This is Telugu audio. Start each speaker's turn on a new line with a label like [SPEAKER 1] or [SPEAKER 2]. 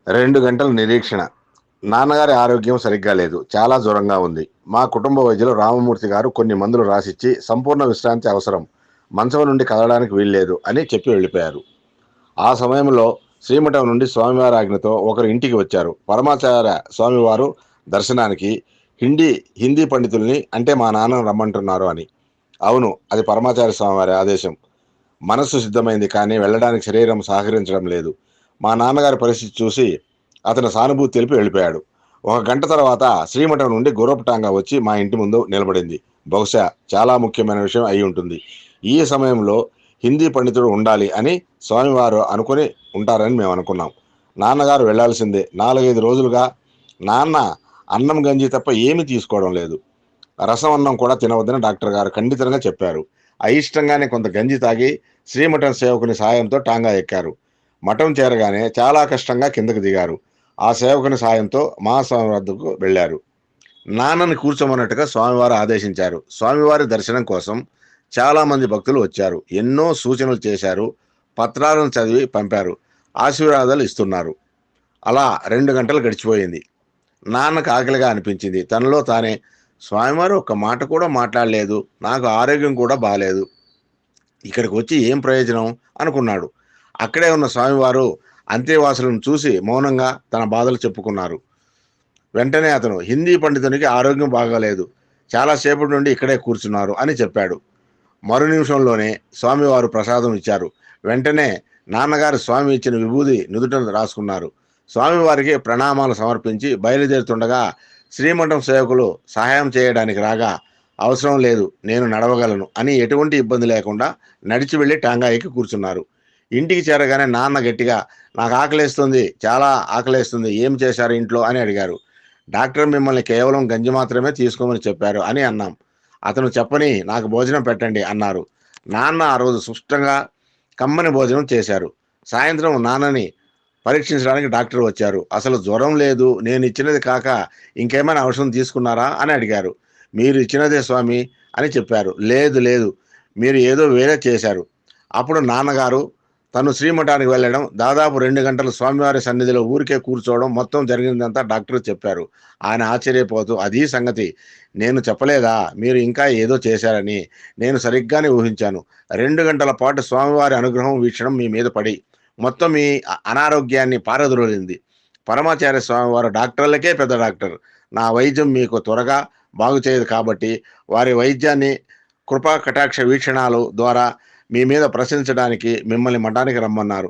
[SPEAKER 1] 2 గంటల నిరీక్షణ. నాన్నగారి ఆరోగ్యం సరిగ్గా లేదు. చాలా జ్వరంగా ఉంది. మా కుటుంబ వైద్యులు రామమూర్తి గారు కొన్ని మందులు రాసిచ్చి సంపూర్ణ విశ్రాంతి అవసరం. మంచం నుండి కదలడానికి వీల్లేదు అని చెప్పి వెళ్ళిపోయారు. ఆ సమయంలో శ్రీమఠం నుండి స్వామివారి ఆజ్ఞతో ఒకరు ఇంటికి వచ్చారు. పరమాచార్య స్వామివారు దర్శనానికి హిందీ హిందీ పండితుల్ని అంటే మా నాన్నను రమ్మంటున్నారు అని. అవును, అది పరమాచార్య స్వామివారి ఆదేశం. మనస్సు సిద్ధమైంది కానీ వెళ్ళడానికి శరీరం సహకరించడం లేదు. మా నాన్నగారి పరిస్థితి చూసి అతను సానుభూతి తెలిపి వెళ్ళిపోయాడు. 1 గంట తర్వాత శ్రీమఠం నుండి గుర్రపు టాంగా వచ్చి మా ఇంటి ముందు నిలబడింది. బహుశా చాలా ముఖ్యమైన విషయం అయి ఉంటుంది. ఈ సమయంలో హిందీ పండితుడు ఉండాలి అని స్వామివారు అనుకుని ఉంటారని మేము అనుకున్నాం. నాన్నగారు వెళ్లాల్సిందే. 4-5 రోజులుగా నాన్న అన్నం గంజి తప్ప ఏమీ తీసుకోవడం లేదు. రసం అన్నం కూడా తినవద్దని డాక్టర్ గారు ఖండితంగా చెప్పారు. అయిష్టంగానే కొంత గంజి తాగి శ్రీమఠం సేవకుని సాయంతో టాంగా ఎక్కారు. మఠం చేరగానే చాలా కష్టంగా కిందకు దిగారు. ఆ సేవకుని సాయంతో మహాస్వామి వద్దకు వెళ్లారు. నాన్నని కూర్చోమన్నట్టుగా స్వామివారు ఆదేశించారు. స్వామివారి దర్శనం కోసం చాలా మంది భక్తులు వచ్చారు. ఎన్నో సూచనలు చేశారు. పత్రాలను చదివి పంపారు. ఆశీర్వాదాలు ఇస్తున్నారు. అలా 2 గంటలు గడిచిపోయింది. నాన్నకు ఆకలిగా అనిపించింది. తనలో తానే, స్వామివారు ఒక్క మాట కూడా మాట్లాడలేదు. నాకు ఆరోగ్యం కూడా బాలేదు. ఇక్కడికి వచ్చి ఏం ప్రయోజనం అనుకున్నాడు. అక్కడే ఉన్న స్వామివారు అంతేవాసులను చూసి మౌనంగా తన బాధలు చెప్పుకున్నారు. వెంటనే అతను హిందీ పండితునికి ఆరోగ్యం బాగాలేదు, చాలాసేపటి నుండి ఇక్కడే కూర్చున్నారు అని చెప్పాడు. మరు నిమిషంలోనే స్వామివారు ప్రసాదం ఇచ్చారు. వెంటనే నాన్నగారు స్వామి ఇచ్చిన విభూది నుదుటను రాసుకున్నారు. స్వామివారికి ప్రణామాలు సమర్పించి బయలుదేరుతుండగా శ్రీమఠం సేవకులు సహాయం చేయడానికి రాగా, అవసరం లేదు, నేను నడవగలను అని ఎటువంటి ఇబ్బంది లేకుండా నడిచి వెళ్ళి టాంగా ఎక్కి కూర్చున్నారు. ఇంటికి చేరగానే నాన్న గట్టిగా, నాకు ఆకలేస్తుంది, చాలా ఆకలేస్తుంది, ఏం చేశారు ఇంట్లో అని అడిగారు. డాక్టర్ మిమ్మల్ని కేవలం గంజి మాత్రమే తీసుకోమని చెప్పారు అని అన్నాం. అతను చెప్పని నాకు భోజనం పెట్టండి అన్నారు. నాన్న ఆ రోజు సుష్టంగా కమ్మని భోజనం చేశారు. సాయంత్రం నాన్నని పరీక్షించడానికి డాక్టర్ వచ్చారు. అసలు జ్వరం లేదు, నేను ఇచ్చినది కాక ఇంకేమైనా ఔషధం తీసుకున్నారా అని అడిగారు. మీరు ఇచ్చినదే స్వామి అని చెప్పారు. లేదు లేదు, మీరు ఏదో వేరే చేశారు. అప్పుడు నాన్నగారు తను శ్రీమఠానికి వెళ్ళడం, దాదాపు 2 గంటలు స్వామివారి సన్నిధిలో ఊరికే కూర్చోవడం, మొత్తం జరిగిందంతా డాక్టర్ చెప్పారు. ఆయన ఆశ్చర్యపోతూ, అదీ సంగతి, నేను చెప్పలేదా మీరు ఇంకా ఏదో చేశారని? నేను సరిగ్గానే ఊహించాను. 2 గంటల పాటు స్వామివారి అనుగ్రహం వీక్షణం మీ మీద పడి మొత్తం మీ అనారోగ్యాన్ని పారద్రోలింది. పరమాచార్య స్వామివారు డాక్టర్లకే పెద్ద డాక్టర్. నా వైద్యం మీకు త్వరగా బాగు చేయదు కాబట్టి వారి వైద్యాన్ని కృపా కటాక్ష వీక్షణాలు ద్వారా మీ మీద ప్రశ్నించడానికి మిమ్మల్ని మఠానికి రమ్మన్నారు.